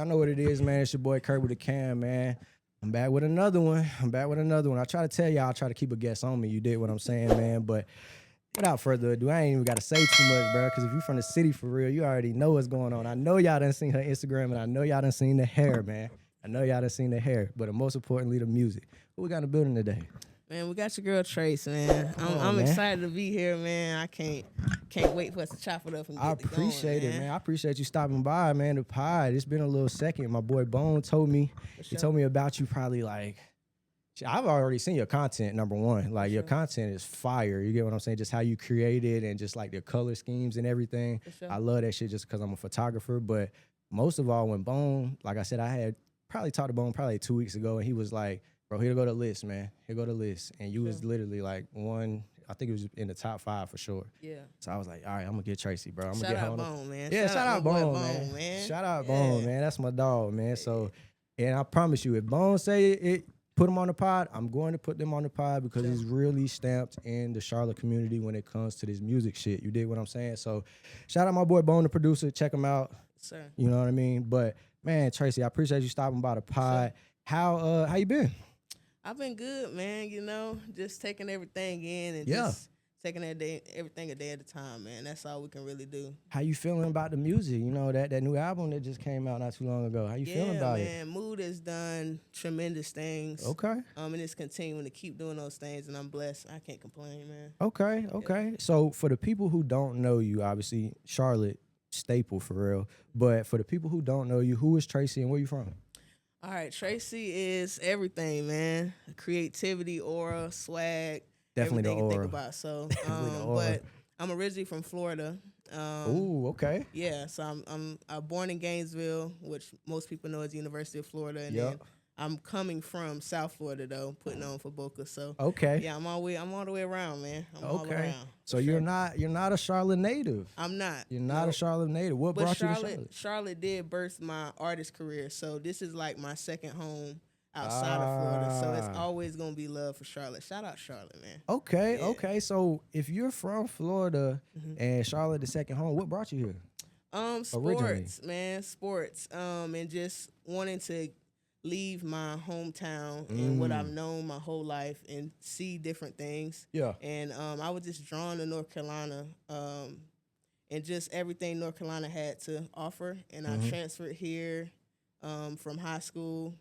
Y'all know what it is, man. It's your boy Kurt with the cam, man. I'm back with another one. I try to tell y'all, I try to keep a guest on me. You did what I'm saying, man. But without further ado, I ain't even got to say too much, bro, because if you from the city for real, you already know what's going on. I know y'all done seen her Instagram, and I know y'all done seen the hair, man. But most importantly, the music. What we got in the building today? Man, we got your girl Tracei, man. I'm excited to be here, man. I can't wait for us to chop it up and get I it going, appreciate it, man. I appreciate you stopping by, man. The pod. It's been a little second. My boy Bone told me. He told me about you probably like. I've already seen your content, number one. Like, your content is fire. You get what I'm saying? Just how you create it and just like the color schemes and everything. I love that shit just because I'm a photographer. But most of all, when Bone, like I said, I had probably talked to Bone probably 2 weeks ago, and he was like, bro, here go the list, man. Here go the list. And you was literally like one, I think it was in the top 5 for sure. Yeah. So I was like, all right, I'm going to get Tracei, bro. I'm going to get Shout out Bone, man. Yeah, shout out Bone, man. Shout out Bone, man. That's my dog, man. So, and I promise you, if Bone say it, put him on the pod, I'm going to put them on the pod because he's really stamped in the Charlotte community when it comes to this music shit. You dig what I'm saying? So shout out my boy Bone, the producer. Check him out. Sir. You know what I mean? But, man, Tracei, I appreciate you stopping by the pod. How you been? I've been good, man. You know, just taking everything in and just taking everything a day at a time, man. That's all we can really do. How you feeling about the music? You know, that new album that just came out not too long ago. How you feeling about it? Yeah, man. Mood has done tremendous things. Okay. And it's continuing to keep doing those things, and I'm blessed. I can't complain, man. Okay. Yeah. So for the people who don't know you, obviously, Charlotte, staple for real. But for the people who don't know you, who is Tracei and where you from? All right, Tracei is everything, man. Creativity, aura, swag, definitely everything the aura. You think about. So, but I'm originally from Florida. Ooh, okay. Yeah, so I'm born in Gainesville, which most people know as University of Florida, and then I'm coming from South Florida though, putting on for Boca. So yeah, I'm all the way around, man. I'm all around. So you're not a Charlotte native. I'm not. You're not a Charlotte native. What brought you to Charlotte? Charlotte did birth my artist career, so this is like my second home outside of Florida. So it's always gonna be love for Charlotte. Shout out Charlotte, man. Okay. So if you're from Florida and Charlotte the second home, what brought you here? Sports, man, sports. And just wanting to leave my hometown and what I've known my whole life and see different things. Yeah. And I was just drawn to North Carolina and just everything North Carolina had to offer. And I transferred here from high school.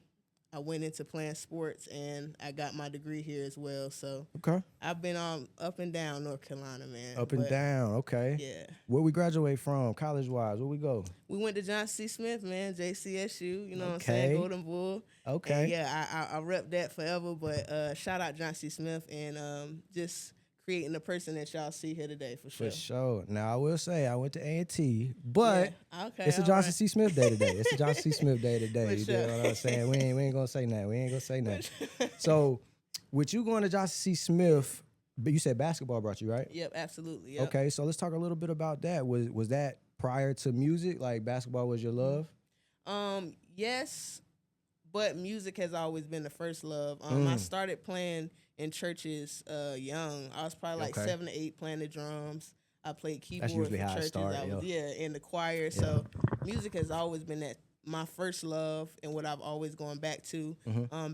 I went into playing sports, and I got my degree here as well. So I've been up and down North Carolina, man. Up and down, okay. Yeah. Where we graduate from, college-wise? Where we go? We went to Johnson C. Smith, man, JCSU, you know what I'm saying, Golden Bull. Okay. And yeah, I rep that forever, but shout out Johnson C. Smith and just creating the person that y'all see here today, for sure. For sure. Now, I will say, I went to A&T, but it's a Johnson C. Smith day today. It's a Johnson C. Smith day today. You know what I'm saying? We ain't going to say nothing. So, with you going to Johnson C. Smith, but you said basketball brought you, right? Yep, absolutely. Yep. Okay, so let's talk a little bit about that. Was that prior to music? Like, basketball was your love? Yes, but music has always been the first love. I started playing in churches young. I was probably like 7 to 8 playing the drums. I played keyboard for churches. I was in the choir. So music has always been my first love and what I've always gone back to.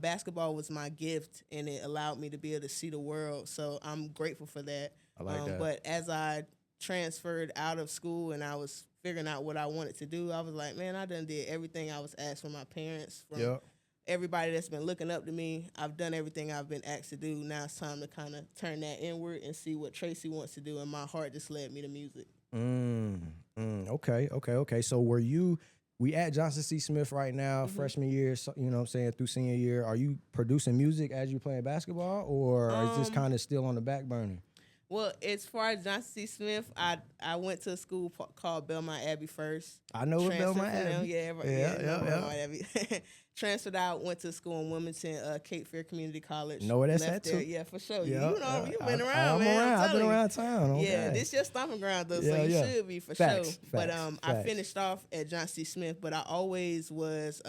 Basketball was my gift, and it allowed me to be able to see the world. So I'm grateful for that. I like that. But as I transferred out of school and I was figuring out what I wanted to do, I was like, man, I done did everything I was asked from my parents, from everybody that's been looking up to me. I've done everything I've been asked to do. Now it's time to kind of turn that inward and see what Tracei wants to do, and my heart just led me to music. Okay. So we at Johnson C. Smith right now, freshman year, you know what I'm saying, through senior year. Are you producing music as you playing basketball, or is this kind of still on the back burner? Well, as far as Johnson C. Smith, I went to a school called Belmont Abbey first. I know what Belmont Abbey. Belmont Abbey. Transferred out, went to school in Wilmington, Cape Fear Community College. Know where that's at too? Yeah, for sure. You know, you've been around, man. I've been around town. Okay. Yeah, this your stomping ground though, so you should be for sure. But I finished off at Johnson C. Smith, but I always was.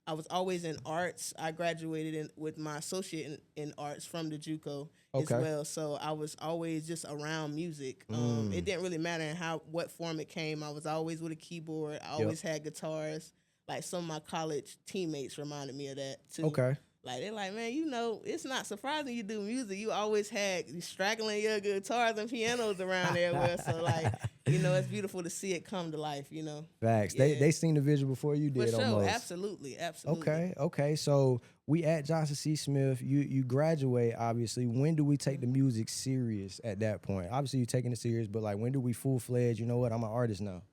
I was always in arts. I graduated with my associate in arts from the JUCO as well. So I was always just around music. It didn't really matter in what form it came. I was always with a keyboard. I always had guitars. like some of my college teammates reminded me of that too. Okay. Like they're like, man, you know, it's not surprising you do music. You always had straggling your guitars and pianos around everywhere. So like, you know, it's beautiful to see it come to life. You know. Facts. Yeah. They seen the vision before you did. For sure. Almost. Absolutely. Okay. So we at Johnson C. Smith. You graduate, obviously. When do we take the music serious at that point? Obviously, you're taking it serious, but like, when do we full-fledged, you know what, I'm an artist now?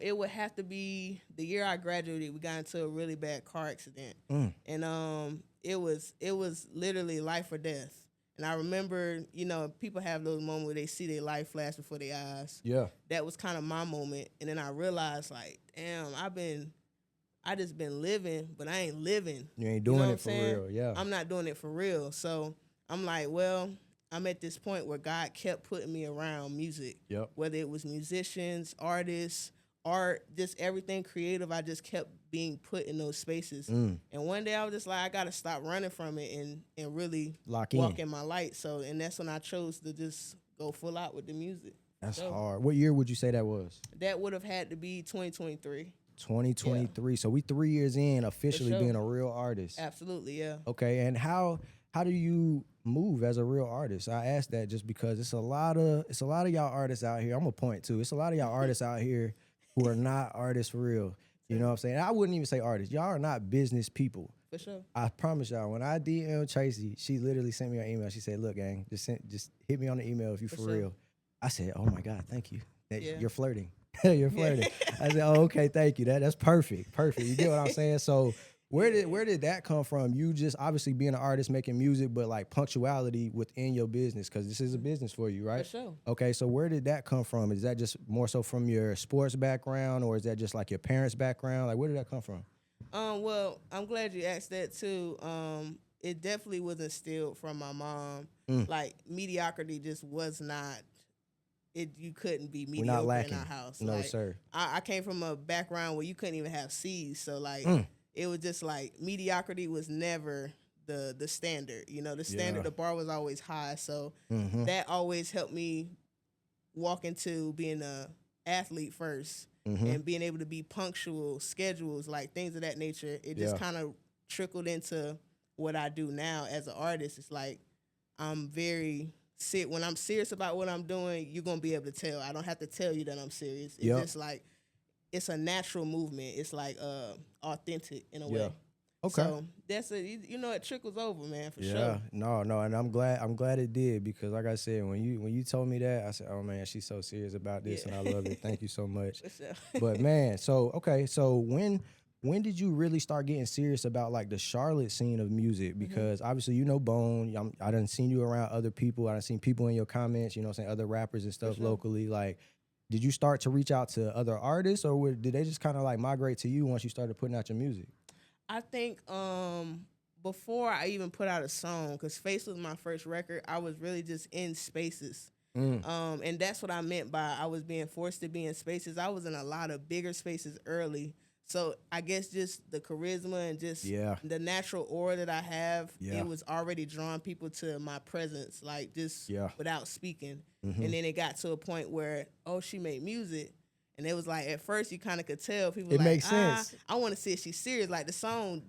It would have to be the year I graduated. We got into a really bad car accident, and it was literally life or death. And I remember, you know, people have those moments where they see their life flash before their eyes. Yeah, that was kind of my moment. And then I realized, like, damn, I just been living, but I ain't living. You ain't doing it for real. Yeah, I'm not doing it for real. So I'm like, well, I'm at this point where God kept putting me around music. Yep. Whether it was musicians, artists, art, just everything creative, I just kept being put in those spaces. And one day I was just like, I gotta stop running from it and really walk in my light. So, and that's when I chose to just go full out with the music. That's hard. What year would you say that was? That would have had to be 2023. 2023. Yeah. So we 3 years in officially being a real artist. Absolutely, yeah. Okay, and how do you move as a real artist? I ask that just because it's a lot of y'all artists out here. I'm gonna point to. It's a lot of y'all artists out here who are not artists for real. You know what I'm saying? I wouldn't even say artists. Y'all are not business people. For sure. I promise y'all, when I DM Tracei, she literally sent me an email. She said, look, gang, just hit me on the email if you for real. I said, oh my God, thank you. You're flirting. You're flirting. I said, oh, okay, thank you. That's perfect. You get what I'm saying? So where did that come from? You just obviously being an artist, making music, but like punctuality within your business, because this is a business for you, right? For sure. Okay, so where did that come from? Is that just more so from your sports background, or is that just like your parents' background? Like, where did that come from? Well, I'm glad you asked that too. It definitely was instilled from my mom. Like mediocrity just was not. You couldn't be mediocre in our house. No, like, sir. I came from a background where you couldn't even have C's. So like. It was just like mediocrity was never the standard. You know, the standard, the bar was always high. So that always helped me walk into being a athlete first and being able to be punctual, schedules, like things of that nature. It just kind of trickled into what I do now as an artist. It's like when I'm serious about what I'm doing, you're going to be able to tell. I don't have to tell you that I'm serious. It's just like, it's a natural movement. It's like authentic in a way. Okay. So that's it trickles over, man, for sure. Yeah. No, and I'm glad it did, because like I said, when you told me that, I said, oh man, she's so serious about this and I love it. Thank you so much. For sure. But man, so when did you really start getting serious about like the Charlotte scene of music? Because obviously, you know, Bone, I done seen you around other people. I done seen people in your comments, you know what I'm saying, other rappers and stuff locally. Like, did you start to reach out to other artists, or did they just kind of like migrate to you once you started putting out your music? I think before I even put out a song, because Face was my first record, I was really just in spaces. And that's what I meant by I was being forced to be in spaces. I was in a lot of bigger spaces early. So I guess just the charisma and just the natural aura that I have, it was already drawing people to my presence, like just without speaking. And then it got to a point where, she made music. And it was like, at first you kind of could tell people it makes sense. I want to see if she's serious. Like the song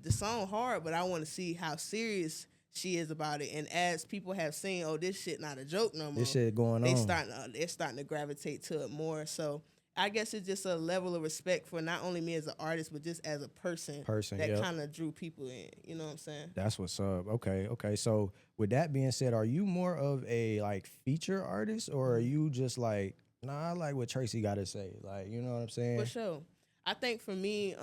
hard, but I want to see how serious she is about it. And as people have seen, this shit not a joke no more. This shit going on. They're starting to gravitate to it more. So I guess it's just a level of respect for not only me as an artist, but just as a person that kind of drew people in. You know what I'm saying? That's what's up. Okay. So with that being said, are you more of a like feature artist, or are you just like, nah, I like what Tracei got to say? Like, you know what I'm saying? For sure. I think for me,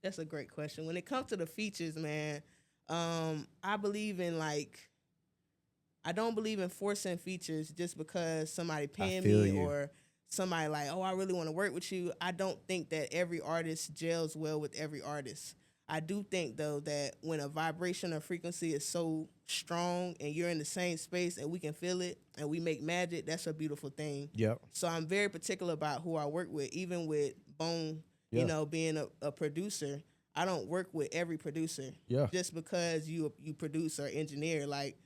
that's a great question. When it comes to the features, man, I believe in I don't believe in forcing features just because somebody paying me or somebody like, I really want to work with you. I don't think that every artist gels well with every artist. I do think, though, that when a vibration or frequency is so strong and you're in the same space and we can feel it and we make magic, that's a beautiful thing. Yep. So I'm very particular about who I work with, even with Bone, you know, being a producer. I don't work with every producer just because you produce or engineer. Like,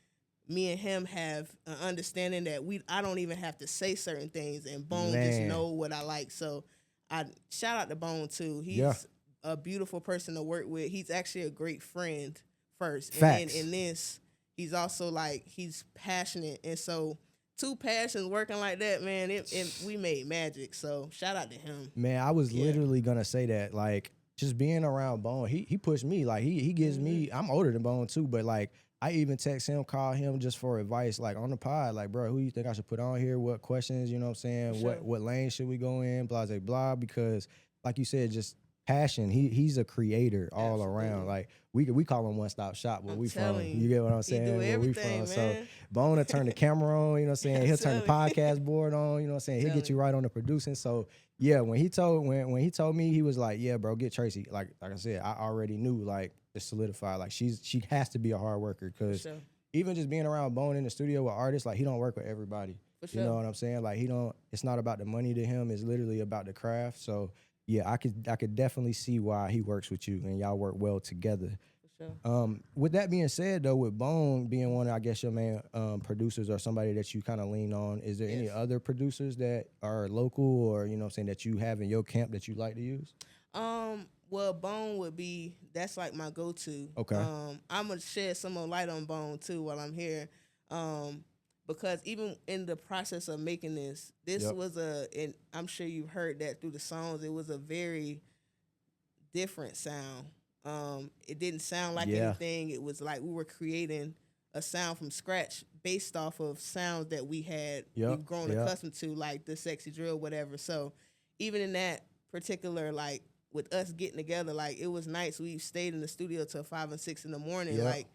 me and him have an understanding that I don't even have to say certain things, and Bone just know what I like. So I shout out to Bone too. He's a beautiful person to work with. He's actually a great friend first. Facts. And then in this, he's also like, he's passionate. And so two passions working like that, man, we made magic. So shout out to him. Man, I was literally going to say that, like, just being around Bone, he pushed me. Like, he gives me, I'm older than Bone too, but like, I even text him, call him just for advice, like on the pod, like, bro, who you think I should put on here? What questions, you know what I'm saying? Sure. What lane should we go in? Blah, blah, blah. Because like you said, just passion. He's a creator all around. Like we call him one stop shop where we from. You get what I'm saying? He do where we from. man. So Bone will turn the camera on, you know what I'm saying? He'll turn the podcast board on, you know what I'm saying? He'll get you right on the producing. So yeah, when he told me, he was like, yeah, bro, get Tracei. Like I said, I already knew, like, it's solidified. Like she has to be a hard worker, because even just being around Bone in the studio with artists, like, he don't work with everybody. You know what I'm saying? Like, it's not about the money to him. It's literally about the craft. So yeah, I could definitely see why he works with you and y'all work well together. For sure. With that being said, though, with Bone being one of, I guess, your main producers or somebody that you kind of lean on, is there any other producers that are local or, you know what I'm saying, that you have in your camp that you like to use? Well, Bone would be, that's like my go-to. Okay. I'm going to shed some more light on Bone too while I'm here. Because even in the process of making this was and I'm sure you've heard that through the songs, it was a very different sound. It didn't sound like anything. It was like we were creating a sound from scratch based off of sounds that we've grown accustomed to, like the sexy drill, whatever. So even in that particular, like, with us getting together, like, it was nights we stayed in the studio till 5 and 6 in the morning, like,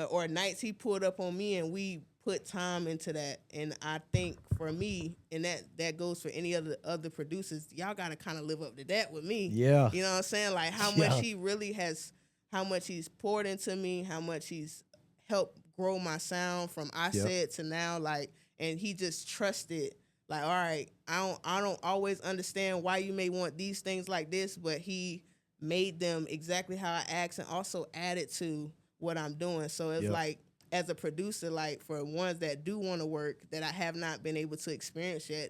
or nights he pulled up on me and we put time into that. And I think for me, and that goes for any other producers, y'all got to kind of live up to that with me. Yeah. You know what I'm saying? Like, how much he really has, how much he's poured into me, how much he's helped grow my sound from I said to now, like, and he just trusted. Like, all right, I don't always understand why you may want these things like this, but he made them exactly how I asked and also added to what I'm doing. So it's like, as a producer, like, for ones that do want to work that I have not been able to experience yet,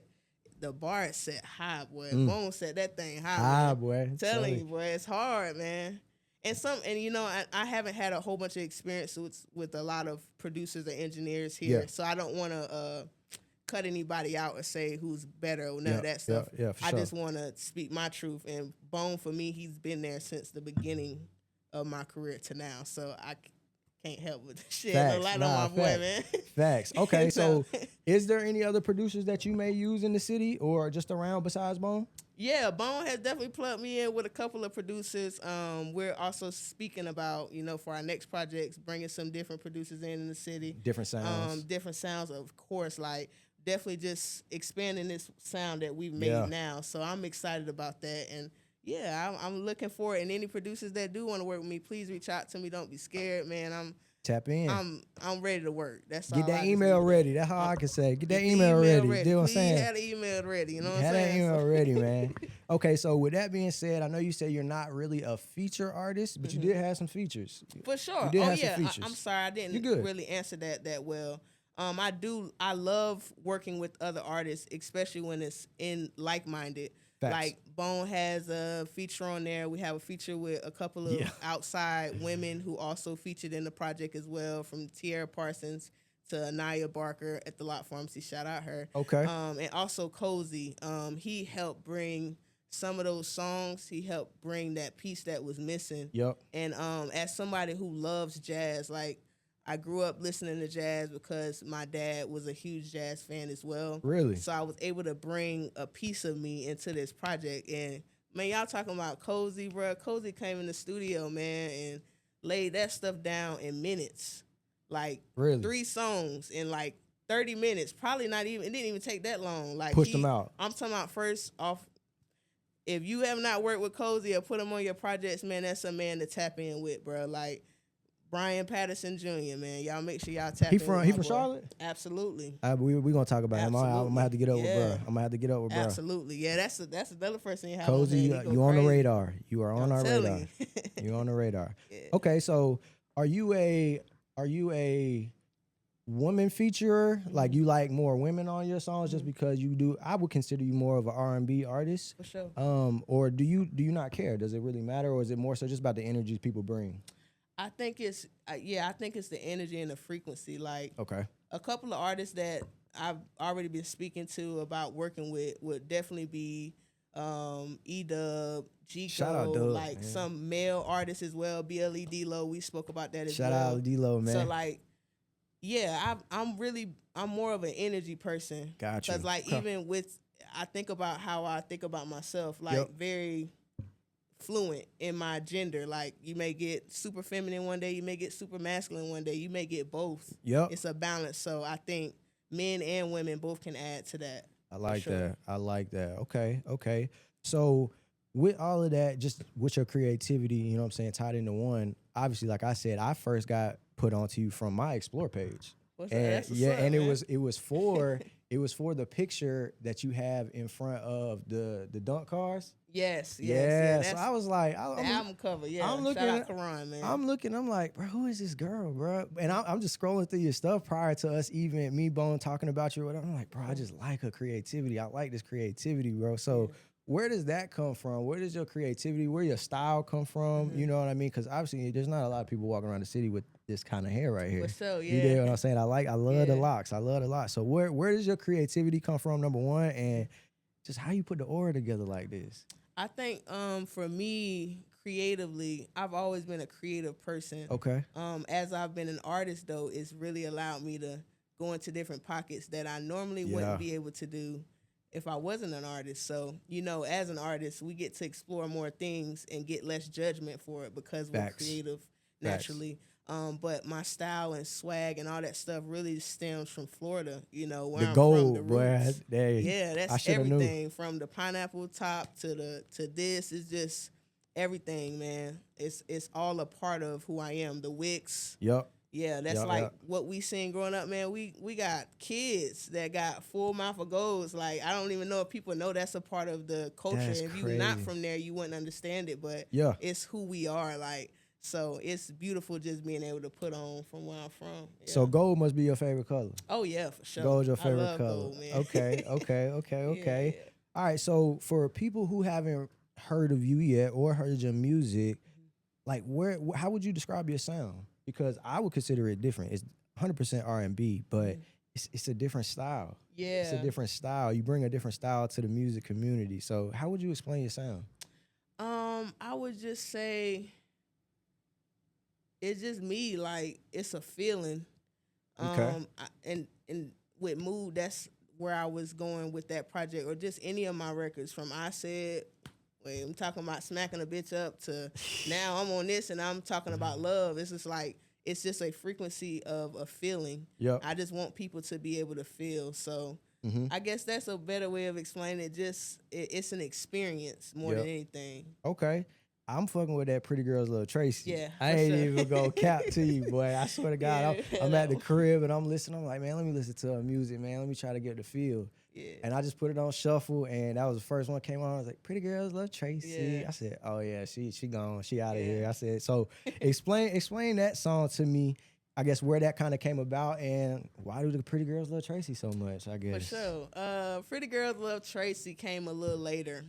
the bar is set high, boy. Bone set that thing high, boy. I'm telling you, boy, it's hard, man. And you know, I haven't had a whole bunch of experience with a lot of producers or engineers here, so I don't want to cut anybody out or say who's better or none of that stuff. I just want to speak my truth. And Bone, for me, he's been there since the beginning of my career to now. So I can't help but shit. A lot on my boy, man. Facts. Okay, so is there any other producers that you may use in the city or just around besides Bone? Yeah, Bone has definitely plugged me in with a couple of producers. We're also speaking about, you know, for our next projects, bringing some different producers in the city. Different sounds. Different sounds, of course, like, definitely just expanding this sound that we've made now. So I'm excited about that. And yeah, I'm looking for it. And any producers that do want to work with me, please reach out to me. Don't be scared, man. Tap in. I'm ready to work. That's all. Get that email ready. That's how I can say. Get that email ready. You know what I'm saying? Have the email ready. You know what I'm saying? Have that email ready, man. Okay, so with that being said, I know you say you're not really a feature artist, but you did have some features. For sure. You did have some features. I'm sorry, I didn't really answer that well. I love working with other artists, especially when it's in like-minded. Facts. Like, Bone has a feature on there. We have a feature with a couple of outside women who also featured in the project as well, from Tierra Parsons to Anaya Barker at the Lot Pharmacy. Shout out her. Okay. And also Cozy. He helped bring some of those songs. He helped bring that piece that was missing. Yep. And as somebody who loves jazz, like, I grew up listening to jazz because my dad was a huge jazz fan as well. Really? So I was able to bring a piece of me into this project. And, man, y'all talking about Cozy, bro. Cozy came in the studio, man, and laid that stuff down in minutes. Like, 3 songs in, like, 30 minutes. Probably not even, it didn't even take that long. Like, pushed them out. I'm talking about first off, if you have not worked with Cozy or put him on your projects, man, that's a man to tap in with, bro. Like, Brian Patterson Jr., man. Y'all make sure y'all tap in. He from Charlotte? Absolutely. We gonna talk about him. I'm gonna have to get over, bro. I'm gonna have to get over, bro. Absolutely. Yeah, that's another person you have. Cozy, you on the radar. You are on our radar. You're on the radar. Yeah. Okay, so are you a woman featurer? Like you like more women on your songs just because you do? I would consider you more of an R&B artist. For sure. Or do you not care? Does it really matter, or is it more so just about the energies people bring? I think it's I think it's the energy and the frequency. Like Okay. A couple of artists that I've already been speaking to about working with would definitely be E-Dub, G-Code, Shout out Dub, like man. some male artists as well, BLE D-Lo, we spoke about that as Shout well. Shout out D-Lo, man. So like, yeah, I'm more of an energy person. Gotcha. Because like even with, I think about how I think about myself, like very fluent in my gender. Like you may get super feminine one day, you may get super masculine one day, you may get both. Yep. It's a balance. So I think men and women both can add to that. I like that. I like that. Okay. So with all of that, just with your creativity, you know what I'm saying, tied into one, obviously, like I said, I first got put onto you from my Explore page. And it was for the picture that you have in front of the dunk cars. Yes. So I was like, the album cover. Yeah, I'm looking shout out Karan, man. I'm like, bro, who is this girl, bro? And I'm just scrolling through your stuff prior to us even me, Bone, talking about you or whatever. I'm like, bro, I just like her creativity. I like this creativity, bro. So where does that come from? Where does your creativity, where your style come from? You know what I mean? Because obviously there's not a lot of people walking around the city with this kind of hair right here. For sure, yeah. You get what I'm saying? I love the locks. I love the locks. So where does your creativity come from, number one? And just how you put the aura together like this? I think for me, creatively, I've always been a creative person. Okay. As I've been an artist, though, it's really allowed me to go into different pockets that I normally wouldn't be able to do if I wasn't an artist. So, you know, as an artist, we get to explore more things and get less judgment for it because we're creative naturally. But my style and swag and all that stuff really stems from Florida, you know, where I'm from, the roots. That's everything from the pineapple top to this. It's just everything, man. It's all a part of who I am. The Wicks. Yep. Yeah, that's what we seen growing up, man. We got kids that got full mouth of goals. Like, I don't even know if people know that's a part of the culture. That's if you're not from there, you wouldn't understand it. But it's who we are, like. So it's beautiful just being able to put on from where I'm from. Yeah. So gold must be your favorite color. Oh yeah, for sure. Gold's your favorite color. Gold, man. Okay. Yeah. All right. So for people who haven't heard of you yet or heard your music, like how would you describe your sound? Because I would consider it different. It's 100% R&B, but it's a different style. Yeah, it's a different style. You bring a different style to the music community. So how would you explain your sound? I would just say. It's just me, like, it's a feeling. And with Mood, that's where I was going with that project, or just any of my records from I'm talking about smacking a bitch up to now I'm on this and I'm talking about love. It's just like, it's just a frequency of a feeling. Yep. I just want people to be able to feel. So I guess that's a better way of explaining it. Just, it's an experience more than anything. Okay. I'm fucking with that Pretty Girls Love Tracei. Yeah, I ain't even gonna cap to you, boy. I swear to God, I'm at the crib and I'm listening. I'm like, man, let me listen to her music, man. Let me try to get the feel. Yeah. And I just put it on shuffle, and that was the first one that came on. I was like, Pretty Girls Love Tracei. I said, oh yeah, she gone. She out of here. I said, so explain that song to me. I guess where that kind of came about and why do the Pretty Girls love Tracei so much, I guess. For sure. Pretty Girls Love Tracei came a little later.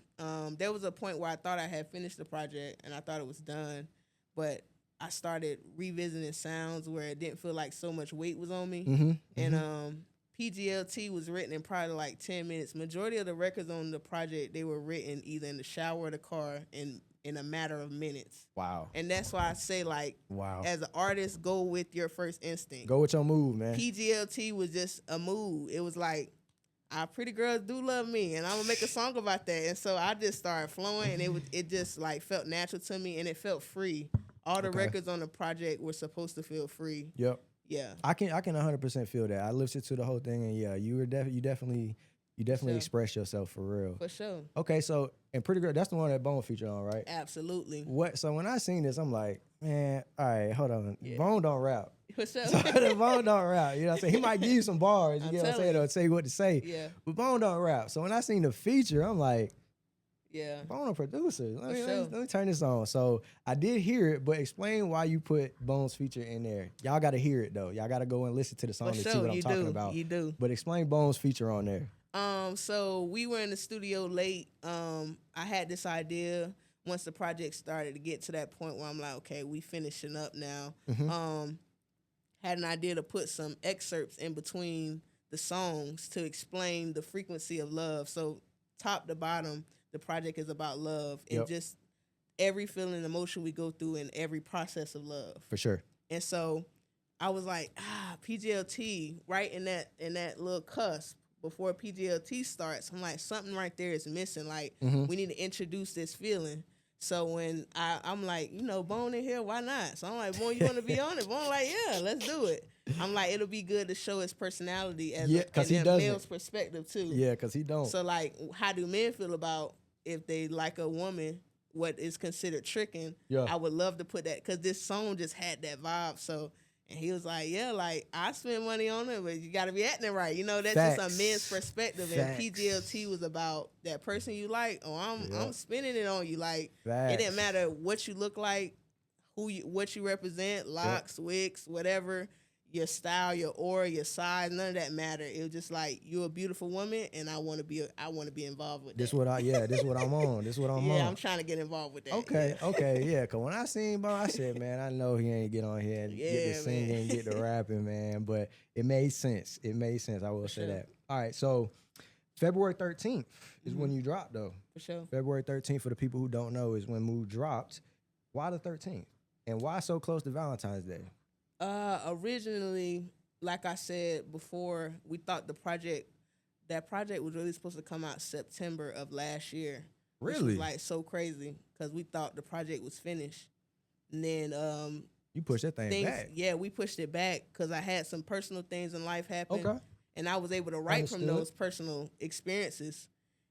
There was a point where I thought I had finished the project and I thought it was done, but I started revisiting sounds where it didn't feel like so much weight was on me. And PGLT was written in probably like 10 minutes. Majority of the records on the project, they were written either in the shower or the car in a matter of minutes. Wow. And that's why I say, like, as an artist, go with your first instinct. Go with your mood, man. PGLT was just a mood. It was like, our pretty girls do love me, and I'm going to make a song about that. And so I just started flowing, and it just, like, felt natural to me, and it felt free. All the records on the project were supposed to feel free. Yep. Yeah. I can 100% feel that. I listened to the whole thing, and yeah, you definitely express yourself for real. For sure. Okay, so and Pretty Girl, that's the one that Bone featured on, right? Absolutely. So when I seen this, I'm like, man, all right, hold on. Yeah. Bone don't rap. For sure. So Bone don't rap. You know what I'm saying? He might give you some bars, you get what I'm saying, or tell you what to say. Yeah. But Bone don't rap. So when I seen the feature, I'm like, Yeah. Bone a producer. Let sure. me turn this on. So I did hear it, but explain why you put Bones feature in there. Y'all got to hear it though. Y'all got to go and listen to the song to see what I'm talking about. You do. But explain Bones feature on there. So we were in the studio late. I had this idea once the project started to get to that point where I'm like, okay, we finishing up now. Had an idea to put some excerpts in between the songs to explain the frequency of love. So top to bottom, the project is about love and just every feeling and emotion we go through in every process of love. For sure. And so I was like, PGLT, right in that little cusp before PGLT starts. I'm like, something right there is missing. Like, we need to introduce this feeling. So when I'm like, Bone in here, why not? So I'm like, Bone, you want to be on it? Bone like, yeah, let's do it. I'm like, it'll be good to show his personality as a male's perspective too. Yeah, because he don't. So like, how do men feel about if they like a woman, what is considered tricking? Yeah. I would love to put that because this song just had that vibe. So. And he was like, yeah, like, I spend money on it, but you got to be acting right. That's Facts. just a man's perspective. Facts. And PGLT was about that person you like. Oh, I'm spending it on you. Like, Facts. it didn't matter what you look like, what you represent, locks, wigs, whatever, your style, your aura, your size, none of that mattered. It was just like, you're a beautiful woman, and I want to be involved with this that. This what I'm on. This what I'm on. Yeah, I'm trying to get involved with that. Okay, yeah. Because when I seen Bone, I said, man, I know he ain't get on here and get to singing and get to rapping, man. But it made sense. I will say that. All right, so February 13th is when you dropped, though. For sure. February 13th, for the people who don't know, is when Mood dropped. Why the 13th? And why so close to Valentine's Day? Originally, like I said before, we thought that project was really supposed to come out September of last year. Really? Which was like so crazy because we thought the project was finished. And then you pushed that thing back. Yeah, we pushed it back because I had some personal things in life happen. Okay. And I was able to write from those personal experiences.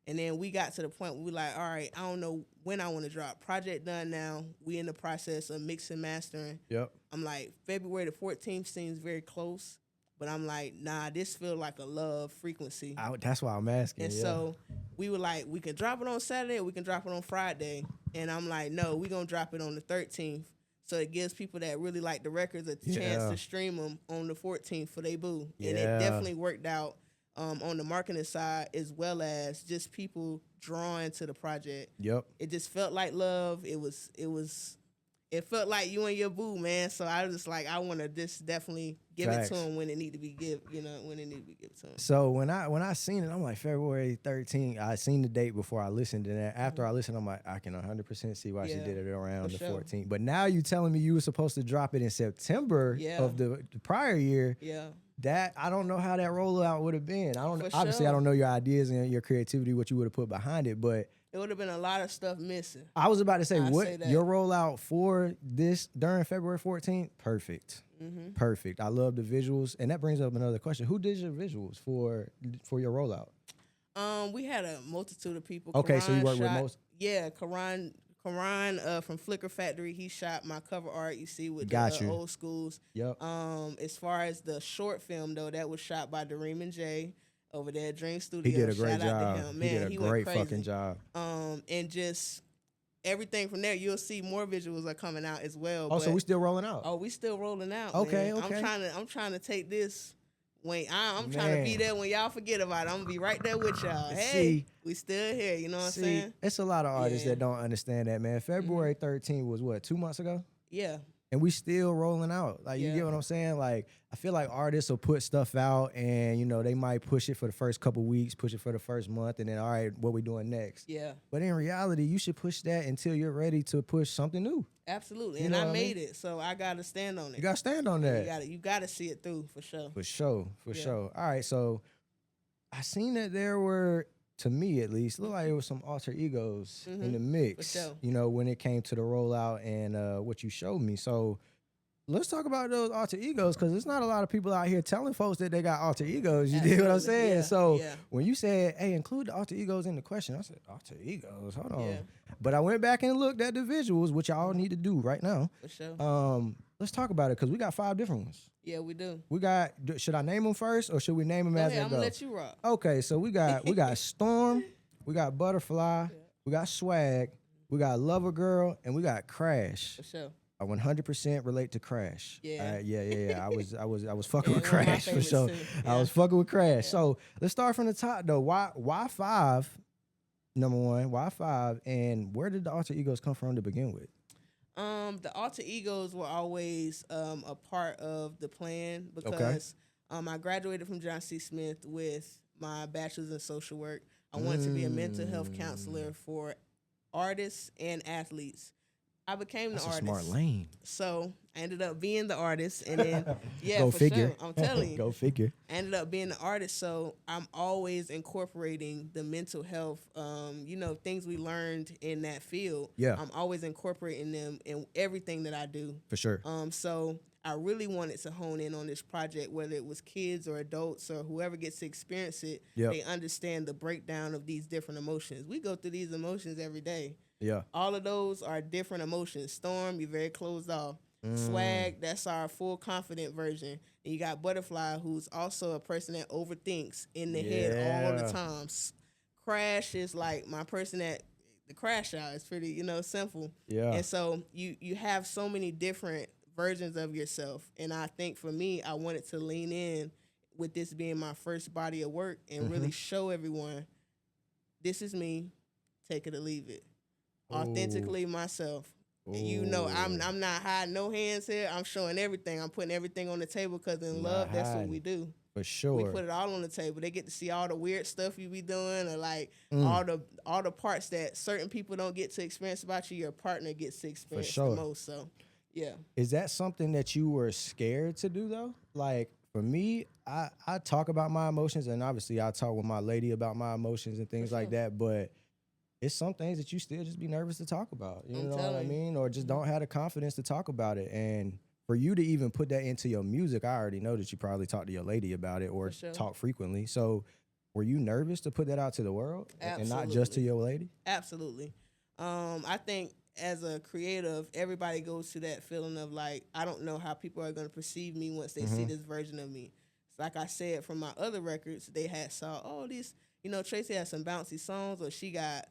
And then we got to the point where we like, all right, I don't know when I want to drop. Project done now. We in the process of mixing, mastering. Yep. I'm like, February the 14th seems very close. But I'm like, nah, this feel like a love frequency. That's why I'm asking. And so we were like, we can drop it on Saturday or we can drop it on Friday. And I'm like, no, we're going to drop it on the 13th. So it gives people that really like the records a chance to stream them on the 14th for they boo. And it definitely worked out. On the marketing side, as well as just people drawing to the project. Yep. It just felt like love. It felt like you and your boo, man. So I was just like, I want to just definitely give it to him when it need to be given to him. So when I seen it, I'm like, February 13th. I seen the date before I listened, and then after I listened, I'm like, I can 100% see why she did it around the 14th. But now you telling me you were supposed to drop it in September of the prior year. Yeah. That I don't know how that rollout would have been. I don't I don't know your ideas and your creativity, what you would have put behind it, but it would have been a lot of stuff missing. I was about to say, your rollout for this during February 14th? Perfect. Mm-hmm. Perfect. I love the visuals, and that brings up another question: who did your visuals for your rollout? We had a multitude of people. Okay, Karan so you worked with most. Yeah, Karan from Flickr Factory, he shot my cover art. You see with the old schools. Yep. As far as the short film though, that was shot by Dareem and Jay over there at Dream Studio. He did a great Shout job. out to him. Man, he did a great fucking job. And just everything from there, you'll see more visuals are coming out as well. Oh, so we still rolling out? Oh, we still rolling out. Okay, man. okay. I'm trying to take this. I'm trying to be there when y'all forget about it. I'm gonna be right there with y'all. Hey, we still here. You know what I'm saying? It's a lot of artists that don't understand that, man. February 13th was what, 2 months ago? Yeah. And we still rolling out. Like, you get what I'm saying? Like, I feel like artists will put stuff out and, they might push it for the first couple weeks, push it for the first month, and then, all right, what we doing next? Yeah. But in reality, you should push that until you're ready to push something new. Absolutely. And I made it, so I got to stand on it. You got to stand on that. You got to see it through, for sure. For sure. All right, so I seen that there were, to me at least, looked like it was some alter egos in the mix, for sure. When it came to the rollout and what you showed me. So let's talk about those alter egos, because there's not a lot of people out here telling folks that they got alter egos. You dig what I'm saying? Yeah. So when you said, hey, include the alter egos in the question, I said, alter egos? Hold on. Yeah. But I went back and looked at the visuals, which y'all need to do right now. For sure. Let's talk about it, because we got 5 different ones. Yeah, we do. Should I name them first, or should we name them as they go? I'm going to let you rock. Okay, so we got Storm, we got Butterfly, we got Swag, we got Lover Girl, and we got Crash. For sure. I 100% relate to Crash. Yeah. Yeah. I was fucking with Crash for sure. Yeah. I was fucking with Crash. Yeah. So let's start from the top though. Why 5? Number one, why 5? And where did the alter egos come from to begin with? The alter egos were always a part of the plan because I graduated from John C. Smith with my bachelor's in social work. I wanted to be a mental health counselor for artists and athletes. I became the artist. That's a smart lane. So I ended up being the artist, and then Go figure. sure, I'm telling you, go figure. I ended up being the artist. So I'm always incorporating the mental health, things we learned in that field. Yeah, I'm always incorporating them in everything that I do. For sure. So I really wanted to hone in on this project, whether it was kids or adults or whoever gets to experience it. Yep. They understand the breakdown of these different emotions. We go through these emotions every day. Yeah. All of those are different emotions. Storm, you're very closed off. Swag, that's our full confident version. And you got Butterfly, who's also a person that overthinks in the head all the time. Crash is like my person that the crash out. It's pretty, simple. Yeah. And so you have so many different versions of yourself. And I think for me, I wanted to lean in with this being my first body of work and really show everyone, this is me, take it or leave it. Authentically myself. And I'm not hiding no hands here. I'm showing everything. I'm putting everything on the table because in love, that's what we do. For sure. We put it all on the table. They get to see all the weird stuff you be doing or like all the parts that certain people don't get to experience about you. Your partner gets to experience the most. So, yeah. Is that something that you were scared to do though? Like for me, I talk about my emotions and obviously I talk with my lady about my emotions and things like that, but it's some things that you still just be nervous to talk about. You know what I mean? Or just don't have the confidence to talk about it. And for you to even put that into your music, I already know that you probably talk to your lady about it or talk frequently. So were you nervous to put that out to the world? Absolutely. And not just to your lady? Absolutely. I think as a creative, everybody goes to that feeling of like, I don't know how people are going to perceive me once they see this version of me. So like I said, from my other records, they had saw, Tracei has some bouncy songs or she got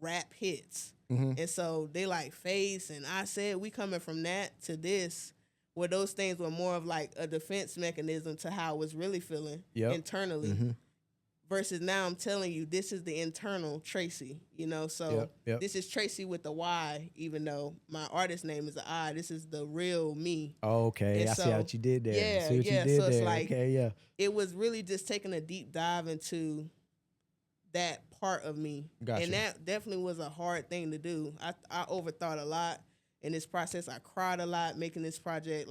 rap hits. And so they like Face and I Said, we coming from that to this where those things were more of like a defense mechanism to how I was really feeling internally versus now I'm telling you this is the internal Tracei, so this is Tracei with the Y, even though my artist name is an I. This is the real me. Okay, and I see what you did there. Yeah, see what you did so it's there. like it was really just taking a deep dive into that part of me. Gotcha. And that definitely was a hard thing to do. I overthought a lot in this process. I cried a lot making this project.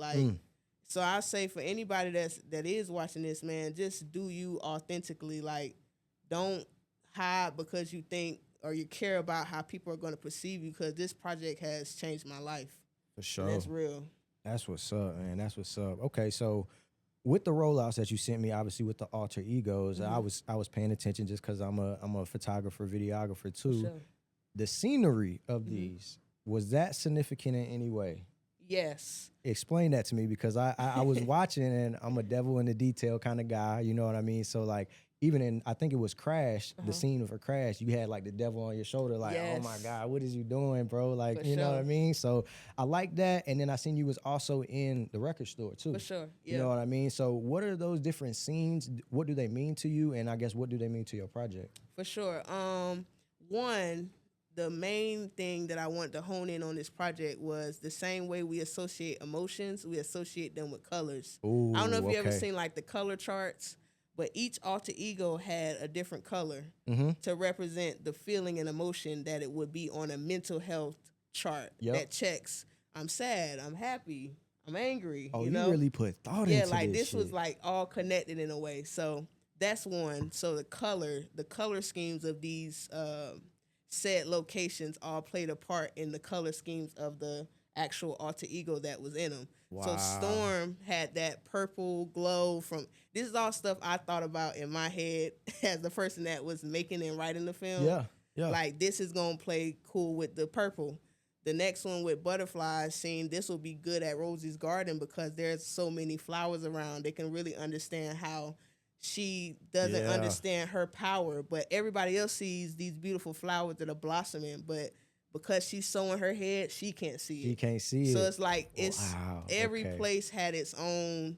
So I say for anybody that is watching this, man, just do you authentically. Like, don't hide because you think or you care about how people are going to perceive you, because this project has changed my life. For sure. And that's real. That's what's up, man. That's what's up. Okay, so with the rollouts that you sent me, obviously with the alter egos, I was paying attention just because I'm a photographer, videographer too. Sure. The scenery of these, was that significant in any way? Yes. Explain that to me, because I was watching and I'm a devil in the detail kind of guy, you know what I mean? So like even in, I think it was Crash, the scene for Crash, you had like the devil on your shoulder, like, oh my God, what is you doing, bro? Like, you know what I mean? So I like that. And then I seen you was also in the record store too. For sure. Yeah. You know what I mean? So what are those different scenes? What do they mean to you? And I guess what do they mean to your project? For sure. One, the main thing that I wanted to hone in on this project was the same way we associate emotions, we associate them with colors. Ooh, I don't know if you ever seen like the color charts, but each alter ego had a different color to represent the feeling and emotion that it would be on a mental health chart that checks, I'm sad, I'm happy, I'm angry. Oh, you know? really put thought into this. Yeah, like this shit. was like all connected in a way. So that's one. So the color schemes of these said locations all played a part in the color schemes of the actual alter ego that was in them. Wow. So Storm had that purple glow from, this is all stuff I thought about in my head as the person that was making and writing the film. Yeah. Like, this is going to play cool with the purple. The next one with Butterflies, seeing this will be good at Rosie's garden because there's so many flowers around. They can really understand how she doesn't understand her power, but everybody else sees these beautiful flowers that are blossoming, but because she's so in her head, she can't see it. She can't see it. So it's like every place had its own,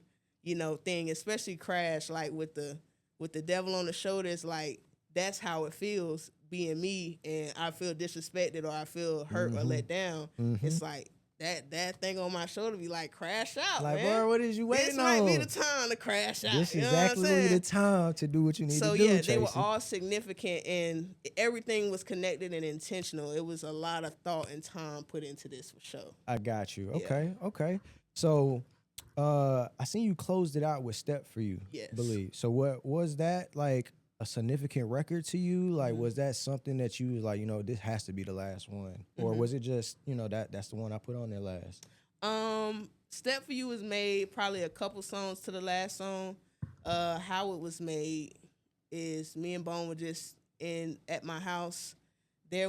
thing, especially Crash, like with the devil on the shoulder. It's like that's how it feels being me, and I feel disrespected or I feel hurt or let down. It's like that thing on my shoulder be like, crash out, like, man. Bro, what is you waiting on? This might be the time to crash out. This you know exactly the time to do what you need to do. So yeah, Tracey. they were all significant, and everything was connected and intentional. It was a lot of thought and time put into this for sure. I got you. Okay. So I seen you closed it out with Step For You. Yes. Believe. So what was that like a significant record to you? Like, was that something that you was like, this has to be the last one? Or was it just, that's the one I put on there last? Step For You was made probably a couple songs to the last song. How it was made is me and Bone were just at my house. I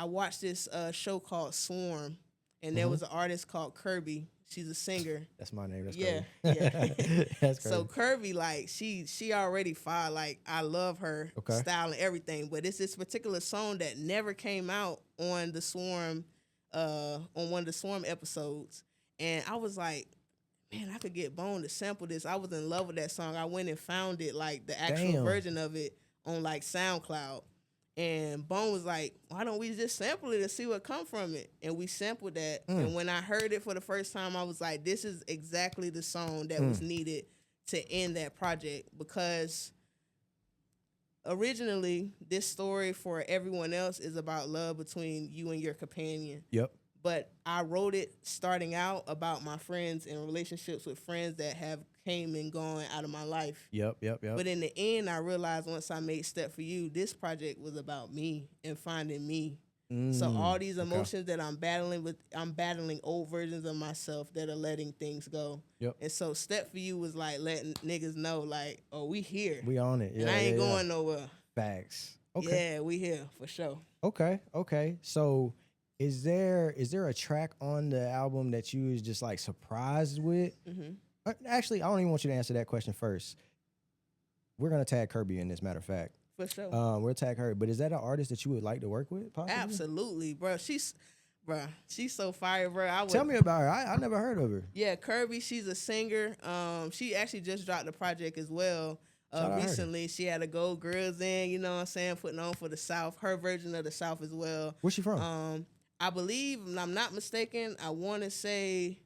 watched this show called Swarm, and there was an artist called Kirby. She's a singer. That's my name. That's yeah. That's crazy. So Kirby, like she already fire. Like I love her style and everything, but it's this particular song that never came out on the Swarm, on one of the Swarm episodes, and I was like, man, I could get Bone to sample this. I was in love with that song. I went and found it, like the actual version of it on like SoundCloud. And Bone was like, why don't we just sample it and see what come from it? And we sampled that. And when I heard it for the first time, I was like, this is exactly the song that was needed to end that project. Because originally, this story for everyone else is about love between you and your companion. Yep. But I wrote it starting out about my friends and relationships with friends that have came and gone out of my life. Yep. But in the end, I realized once I made Step For You, this project was about me and finding me. So all these emotions that I'm battling old versions of myself that are letting things go. Yep. And so Step For You was like letting niggas know, like, oh, we here. We on it. Yeah, and I ain't going nowhere. Facts. Okay. Yeah, we here for sure. Okay. So is there a track on the album that you was just like surprised with? Actually, I don't even want you to answer that question first. We're gonna tag Kirby in this, matter of fact. For sure. We'll tag her. But is that an artist that you would like to work with, possibly? Absolutely, bro. She's so fire, bro. Tell me about her. I never heard of her. Yeah, Kirby, she's a singer. She actually just dropped a project as well. Recently, she had a Gold Grills in, you know what I'm saying, putting on for the South, her version of the South as well. Where's she from? I believe, if I'm not mistaken, I want to say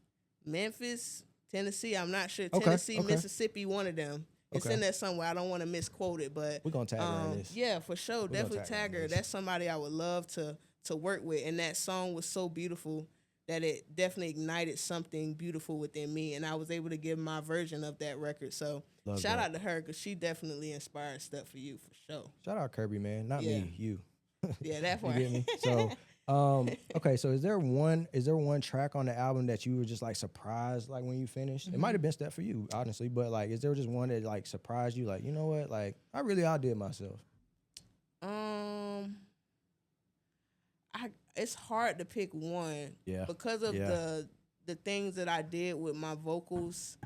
Memphis, Tennessee. I'm not sure. Tennessee, Mississippi, one of them. It's in there somewhere. I don't want to misquote it, but we're gonna tag her in this. Yeah, for sure. Definitely tag her. That's somebody I would love to work with. And that song was so beautiful that it definitely ignited something beautiful within me. And I was able to give my version of that record. So shout out to her, because she definitely inspired Step For You for sure. Shout out Kirby, man. Not me, you. Yeah, that part. You get me? So okay, so is there one track on the album that you were just like surprised like when you finished? It might have been Step For You, honestly, but like is there just one that like surprised you, like, you know what, like I really outdid myself? It's hard to pick one. Because of the things that I did with my vocals.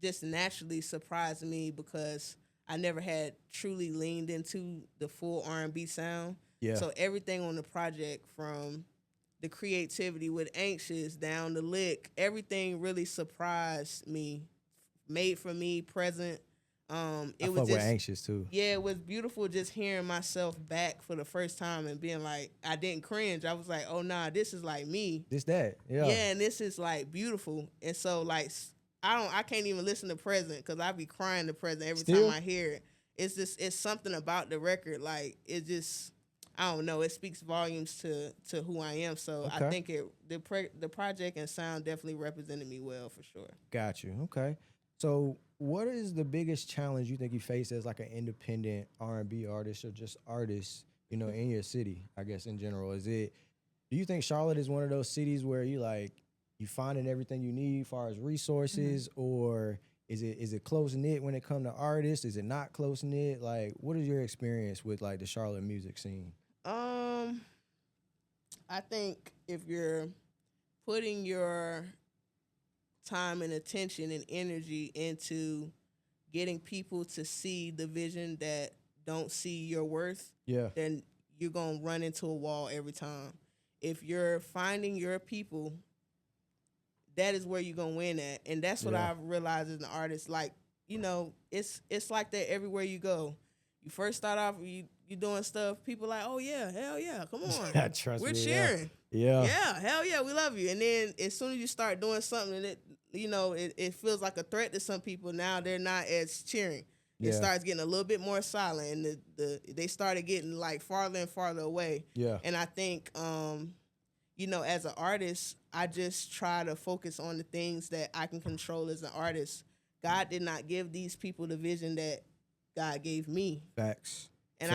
Just naturally surprised me because I never had truly leaned into the full R&B sound. So everything on the project, from the creativity with Anxious down the lick, everything really surprised me, made for me, present. It was just Anxious too. Yeah, it was beautiful just hearing myself back for the first time and being like, I didn't cringe. I was like, oh nah, this is like me. Yeah, and this is like beautiful. And so like I can't even listen to Present because I be crying to Present every time I hear it. It's something about the record, like it just, I don't know, it speaks volumes to who I am. So I think the project and sound definitely represented me well for sure. Got you. Okay. So what is the biggest challenge you think you face as like an independent R&B artist or just artist, in your city, I guess in general? Do you think Charlotte is one of those cities where you finding everything you need as far as resources, or is it close knit when it comes to artists? Is it not close knit? Like, what is your experience with like the Charlotte music scene? I think if you're putting your time and attention and energy into getting people to see the vision that don't see your worth, then you're going to run into a wall every time. If you're finding your people, that is where you're going to win at. And that's what I've realized as an artist. Like, you know, it's like that everywhere you go. You first start off, you doing stuff, people like, oh, yeah, hell yeah, come on. Trust We're me, cheering. Yeah, hell yeah, we love you. And then as soon as you start doing something that, you know, it feels like a threat to some people, now they're not as cheering. It starts getting a little bit more silent, and they started getting like farther and farther away. And I think, you know, as an artist, I just try to focus on the things that I can control as an artist. God did not give these people the vision that God gave me. Facts. And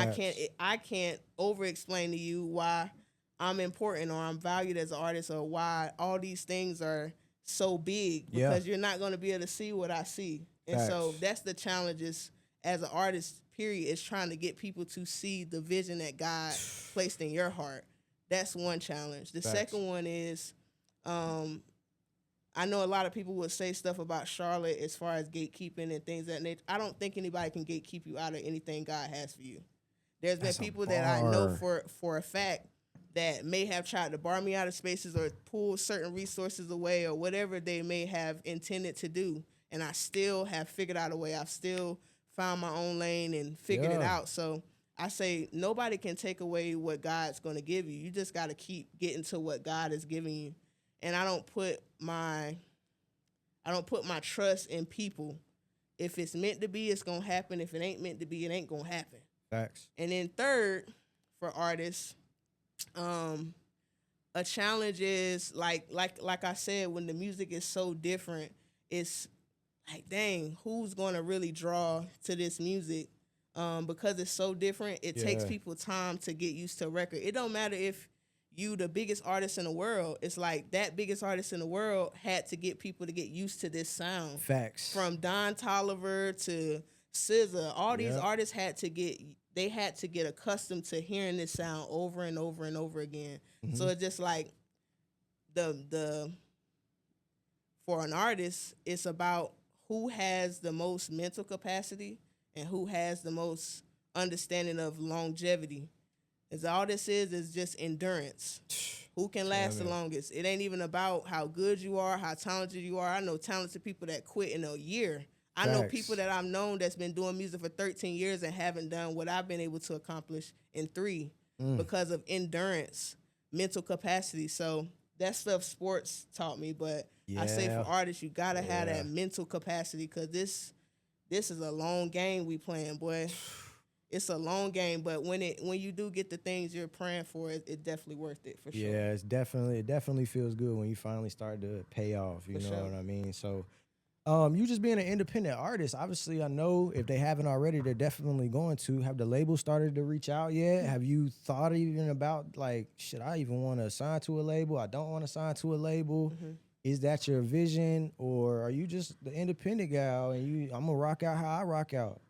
I can't over explain to you why I'm important or I'm valued as an artist or why all these things are so big, because you're not going to be able to see what I see. And so that's the challenges as an artist, period, is trying to get people to see the vision that God placed in your heart. That's one challenge. The second one is, I know a lot of people would say stuff about Charlotte as far as gatekeeping and things that nature. I don't think anybody can gatekeep you out of anything God has for you. There's been people that I know for a fact that may have tried to bar me out of spaces or pull certain resources away or whatever they may have intended to do. And I still have figured out a way. I've still found my own lane and figured it out. So I say nobody can take away what God's going to give you. You just got to keep getting to what God is giving you. And I don't put my trust in people. If it's meant to be, it's going to happen. If it ain't meant to be, it ain't going to happen. Facts. And then third, for artists, a challenge is like I said, when the music is so different, it's like, dang, who's going to really draw to this music? Because it's so different, it takes people time to get used to a record. It don't matter if you the biggest artist in the world. It's like that biggest artist in the world had to get people to get used to this sound. Facts. From Don Toliver to SZA, all these artists had to get accustomed to hearing this sound over and over and over again. Mm-hmm. So it's just like the for an artist, it's about who has the most mental capacity and who has the most understanding of longevity. As all this is just endurance. Who can last the longest? It ain't even about how good you are, how talented you are. I know talented people that quit in a year. I know people that I've known that's been doing music for 13 years and haven't done what I've been able to accomplish in 3 because of endurance, mental capacity. So that stuff sports taught me, but I say for artists, you got to have that mental capacity, because this is a long game we playing, boy. It's a long game, but when you do get the things you're praying for, it's definitely worth it, for sure. Yeah, it definitely feels good when you finally start to pay off, you know what I mean? So you just being an independent artist, obviously I know if they haven't already, they're definitely going to. Have the label started to reach out yet? Have you thought even about, like, should I even want to sign to a label? I don't want to sign to a label. Mm-hmm. Is that your vision, or are you just the independent gal and I'm gonna rock out how I rock out?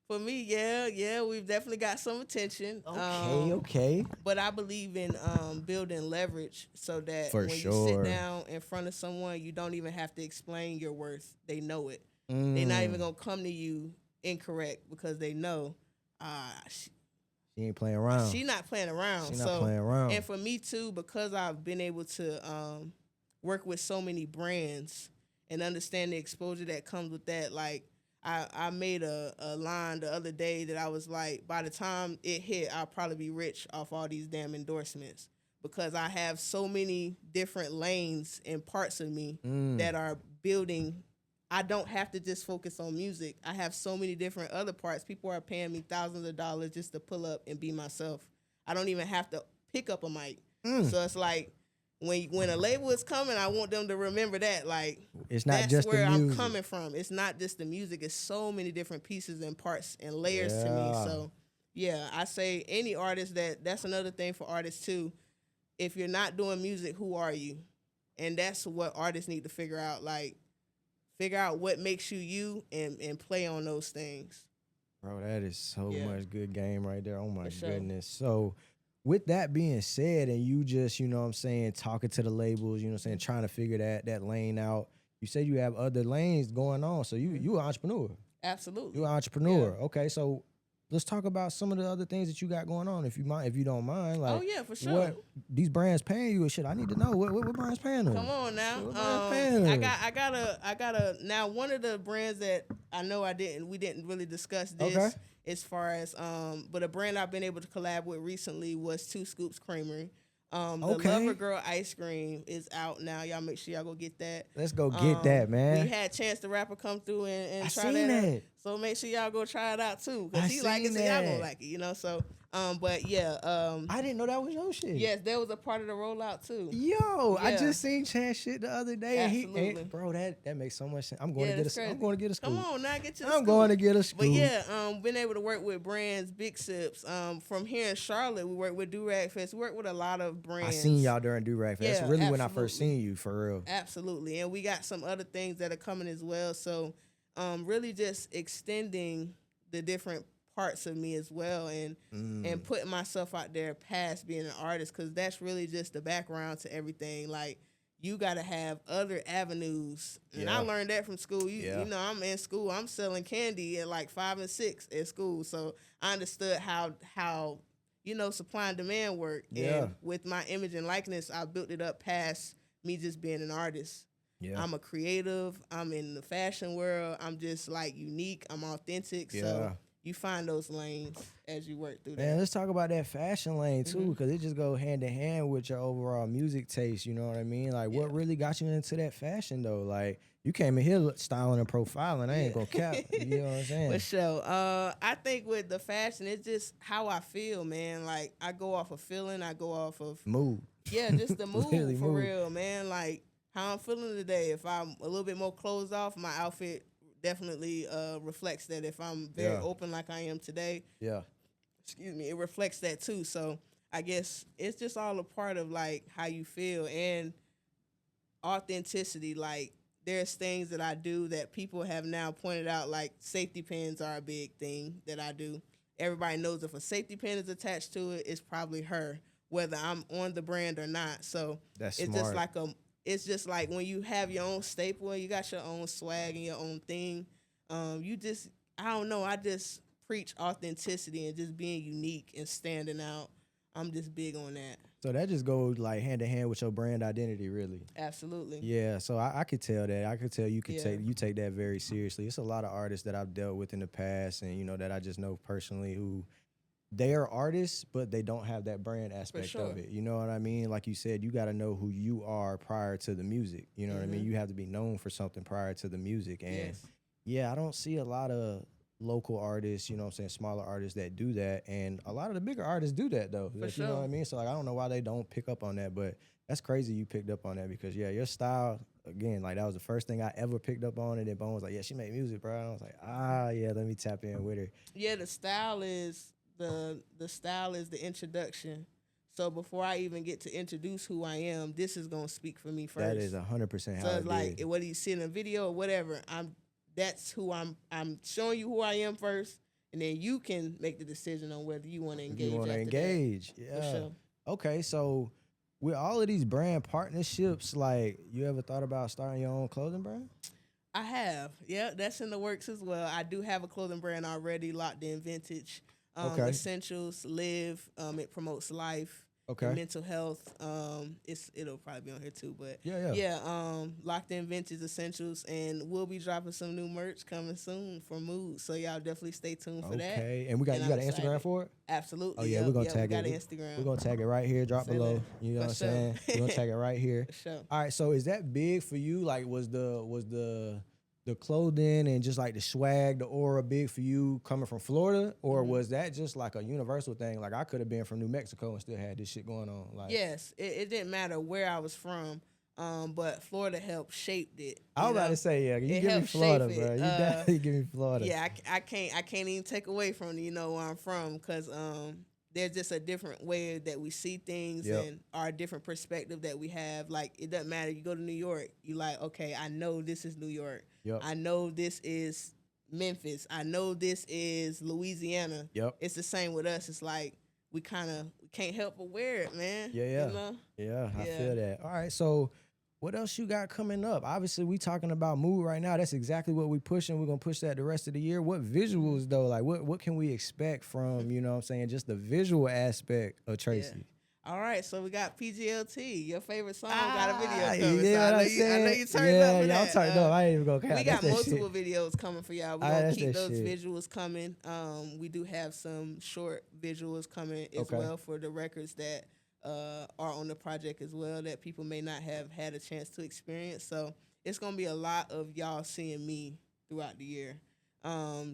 For me, yeah, we've definitely got some attention. Okay. But I believe in building leverage so that you sit down in front of someone, you don't even have to explain your worth. They know it. They're not even gonna come to you incorrect, because they know she ain't playing around. She's not playing around. She's not playing around. And for me too, because I've been able to work with so many brands and understand the exposure that comes with that, like, I made a line the other day that I was like, by the time it hit, I'll probably be rich off all these damn endorsements, because I have so many different lanes and parts of me that are building. I don't have to just focus on music. I have so many different other parts. People are paying me thousands of dollars just to pull up and be myself. I don't even have to pick up a mic. So it's like, when a label is coming, I want them to remember that, like, it's not that's just where the music. I'm coming from. It's not just the music. It's so many different pieces and parts and layers to me. So, yeah, I say any artist that's another thing for artists too. If you're not doing music, who are you? And that's what artists need to figure out. Like, figure out what makes you and play on those things. Bro, that is so much good game right there. Oh, my goodness. So, with that being said, and you just, you know what I'm saying, talking to the labels, you know what I'm saying, trying to figure that lane out, you said you have other lanes going on. So you an entrepreneur. Absolutely. You're an entrepreneur. Yeah. Okay, so let's talk about some of the other things that you got going on, if you don't mind. Like, oh yeah, for sure. What these brands paying you or shit? I need to know what brands paying them. Come on now. What brands paying them? I gotta. Now, one of the brands that I know we didn't really discuss this as far as but a brand I've been able to collab with recently was Two Scoops Creamery. The Lover Girl ice cream is out now. Y'all make sure y'all go get that. Let's go get that, man. We had Chance the Rapper come through and try seen that. So make sure y'all go try it out too, because he like it, so y'all gonna like it, you know. So, but yeah, I didn't know that was your shit. Yes, that was a part of the rollout too. Yo, yeah. I just seen Chance shit the other day. Absolutely. And bro, that makes so much sense. I'm going to get a scoop. Come on now, get your I'm going to get a scoop. But yeah, been able to work with brands, Big Sips. From here in Charlotte, we work with Do-Rag Fest. We work with a lot of brands. I seen y'all during Do-Rag Fest. That's really when I first seen you, for real. Absolutely. And we got some other things that are coming as well. So really just extending the different parts of me as well, and putting myself out there past being an artist, because that's really just the background to everything. Like, you got to have other avenues. And I learned that from school. You know, I'm in school. I'm selling candy at like 5 and 6 at school. So I understood how you know, supply and demand work. Yeah. And with my image and likeness, I built it up past me just being an artist. Yeah. I'm a creative. I'm in the fashion world. I'm just like unique. I'm authentic. Yeah. So you find those lanes as you work through that. Man, let's talk about that fashion lane too, because it just go hand in hand with your overall music taste. You know what I mean? Like, what really got you into that fashion though? Like, you came in here styling and profiling. I ain't gonna cap. You know what I'm saying? For sure. I think with the fashion, it's just how I feel, man. Like, I go off of feeling. I go off of mood. Yeah, just the mood for real, man. Like, how I'm feeling today. If I'm a little bit more closed off, my outfit definitely reflects that. If I'm very open like I am today, excuse me, it reflects that too. So I guess it's just all a part of like how you feel and authenticity. Like, there's things that I do that people have now pointed out, like safety pins are a big thing that I do. Everybody knows if a safety pin is attached to it, it's probably her, whether I'm on the brand or not. So it's smart. It's just like when you have your own staple, you got your own swag and your own thing. I don't know, I just preach authenticity and just being unique and standing out. I'm just big on that. So that just goes like hand in hand with your brand identity, really. Absolutely. Yeah. So I could tell that. I could tell you take that very seriously. It's a lot of artists that I've dealt with in the past, and you know that I just know personally who they are artists, but they don't have that brand aspect of it. You know what I mean? Like you said, you got to know who you are prior to the music. You know what I mean? You have to be known for something prior to the music. And yeah, I don't see a lot of local artists, you know what I'm saying, smaller artists that do that. And a lot of the bigger artists do that though. For sure. You know what I mean? So like, I don't know why they don't pick up on that, but that's crazy you picked up on that, because your style, again, like that was the first thing I ever picked up on. And then Bone was like, yeah, she made music, bro. And I was like, let me tap in with her. Yeah, the style is the introduction. So before I even get to introduce who I am, this is gonna speak for me first. That is 100% how so it's like whether you see in a video or whatever, that's who I'm showing you who I am first, and then you can make the decision on whether you want to engage. You want to engage, yeah. For sure. Okay, so with all of these brand partnerships, like, you ever thought about starting your own clothing brand? I have. Yeah, that's in the works as well. I do have a clothing brand already, Locked In Vintage. Essentials, Live. It promotes life. Mental health. It'll probably be on here too, but Locked In Vintage Essentials, and we'll be dropping some new merch coming soon for Mood. So y'all definitely stay tuned for that. Okay, and you got an Instagram for it? Absolutely. Oh yeah, we're gonna tag it. We got Instagram. We're gonna tag it right here. Drop below. You know what I'm saying? We're gonna tag it right here. For sure. All right. So is that big for you? Like, was the clothing and just like the swag, the aura big for you coming from Florida? Or was that just like a universal thing? Like, I could have been from New Mexico and still had this shit going on. Like, yes, it didn't matter where I was from, but Florida helped shaped it. I was about to say, you give me Florida, bro. You definitely give me Florida. Yeah, I can't even take away from where I'm from, because there's just a different way that we see things and our different perspective that we have. Like, it doesn't matter. You go to New York, you like, okay, I know this is New York. Yep. I know this is Memphis. I know this is Louisiana. Yep. It's the same with us. It's like we can't help but wear it, man. Yeah. You know? Yeah, I feel that. All right, so What else you got coming up? Obviously, we talking about mood right now. That's exactly what we pushing. We're gonna push that the rest of the year. What visuals though? Like what can we expect from, you know what I'm saying, just the visual aspect of Tracei? Yeah. All right, so we got PGLT, your favorite song, got a video coming. Yeah, so I know you turned up for that. Y'all turned up. I ain't even gonna count. We got multiple videos coming for y'all. We're gonna keep those visuals coming. We do have some short visuals coming as well for the records that are on the project as well that people may not have had a chance to experience. So it's gonna be a lot of y'all seeing me throughout the year.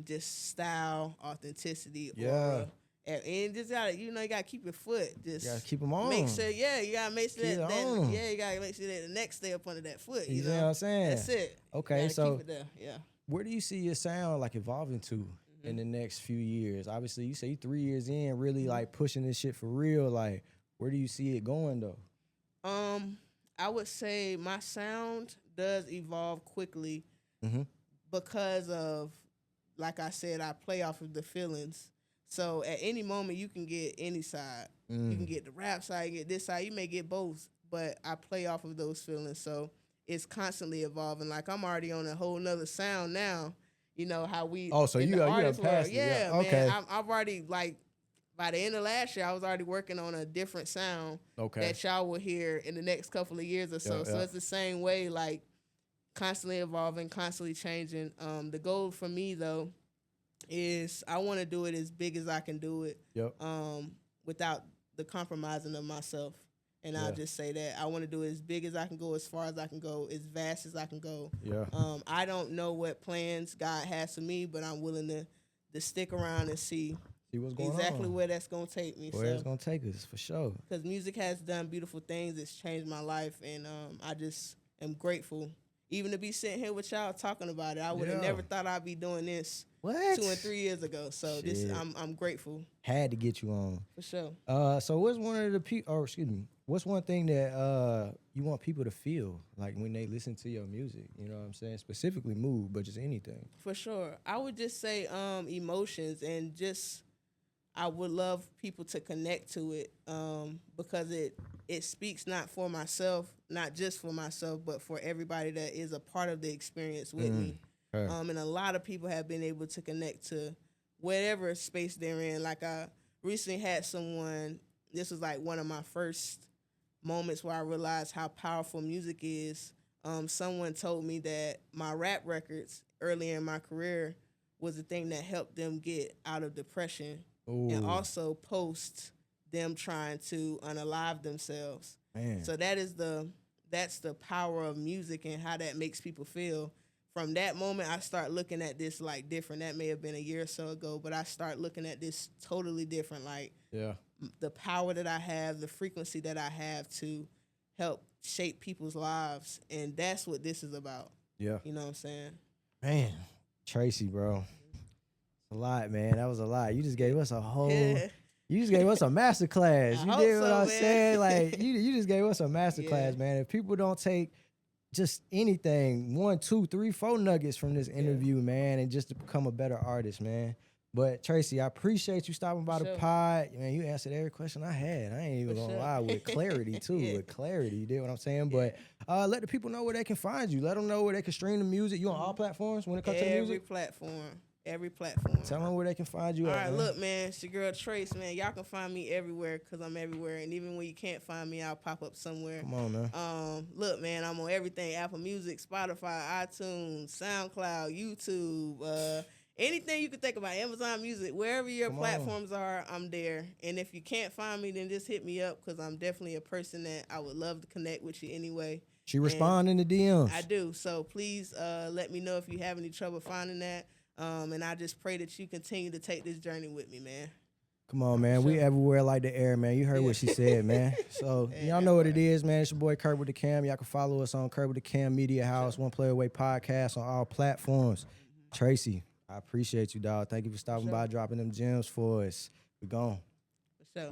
Just style, authenticity, aura. And just gotta, you gotta keep your foot. Just gotta keep them on. Make sure, you gotta make sure you gotta make sure that the neck stay up under that foot. You know what I'm saying? That's it. Okay, so keep it there. Yeah. Where do you see your sound like evolving to in the next few years? Obviously, you say you 3 years in, really like pushing this shit for real. Like, where do you see it going though? I would say my sound does evolve quickly because of, like I said, I play off of the feelings. So at any moment, you can get any side. You can get the rap side, you get this side. You may get both, but I play off of those feelings. So it's constantly evolving. Like I'm already on a whole nother sound now. You know how we. Oh, so you have passed it. Yeah, man. Okay. I've already by the end of last year, I was already working on a different sound that y'all will hear in the next couple of years or so. So it's the same way, like constantly evolving, constantly changing. The goal for me though is I want to do it as big as I can do it without the compromising of myself. And I'll just say that I want to do it as big as I can go, as far as I can go, as vast as I can go. I don't know what plans God has for me, but I'm willing to stick around and see what's going exactly on. Where that's going to take me. Where it's going to take us, for sure. Because music has done beautiful things. It's changed my life, and I just am grateful. Even to be sitting here with y'all talking about it, I would have never thought I'd be doing this 2 and 3 years ago. So I'm grateful. Had to get you on for sure. So what's what's one thing that you want people to feel like when they listen to your music? You know what I'm saying? Specifically mood, but just anything. For sure, I would just say emotions, and just I would love people to connect to it because it speaks not for myself, not just for myself, but for everybody that is a part of the experience with me. And a lot of people have been able to connect to whatever space they're in. Like I recently had someone, this was like one of my first moments where I realized how powerful music is. Someone told me that my rap records earlier in my career was the thing that helped them get out of depression. And also post them trying to unalive themselves. Man. So that's the power of music and how that makes people feel. From that moment, I start looking at this like different. That may have been a year or so ago, but I start looking at this totally different. Like the power that I have, the frequency that I have to help shape people's lives, and that's what this is about. You know what I'm saying? Man, Tracei, bro. A lot, man. That was a lot. You just gave us a whole. You just gave us a master class. You did what I was saying. Like you just gave us a master class, man. If people don't take just anything, 1, 2, 3, 4 nuggets from this interview, man, and just to become a better artist, man. But Tracei, I appreciate you stopping by the pod. Man, you answered every question I had. I ain't even gonna lie, with clarity too. With clarity, you did what I'm saying. But let the people know where they can find you. Let them know where they can stream the music. You on all platforms when it comes to music? Every platform. Tell them where they can find you. All right, look, man, it's your girl Trace, man. Y'all can find me everywhere because I'm everywhere. And even when you can't find me, I'll pop up somewhere. Come on, man. Look, man, I'm on everything. Apple Music, Spotify, iTunes, SoundCloud, YouTube, anything you can think about, Amazon Music, wherever your platforms are, I'm there. And if you can't find me, then just hit me up because I'm definitely a person that I would love to connect with you anyway. She respond in the DMs. I do. So please let me know if you have any trouble finding that. And I just pray that you continue to take this journey with me, man. Come on, man. We everywhere like the air, man. You heard what she said, man. So y'all know what it is, man. It's your boy Kurt with the Cam. Y'all can follow us on Kurt with the Cam Media House, One Player Away Podcast on all platforms. Tracei, I appreciate you, dog. Thank you for stopping by, dropping them gems for us. We gone. For sure.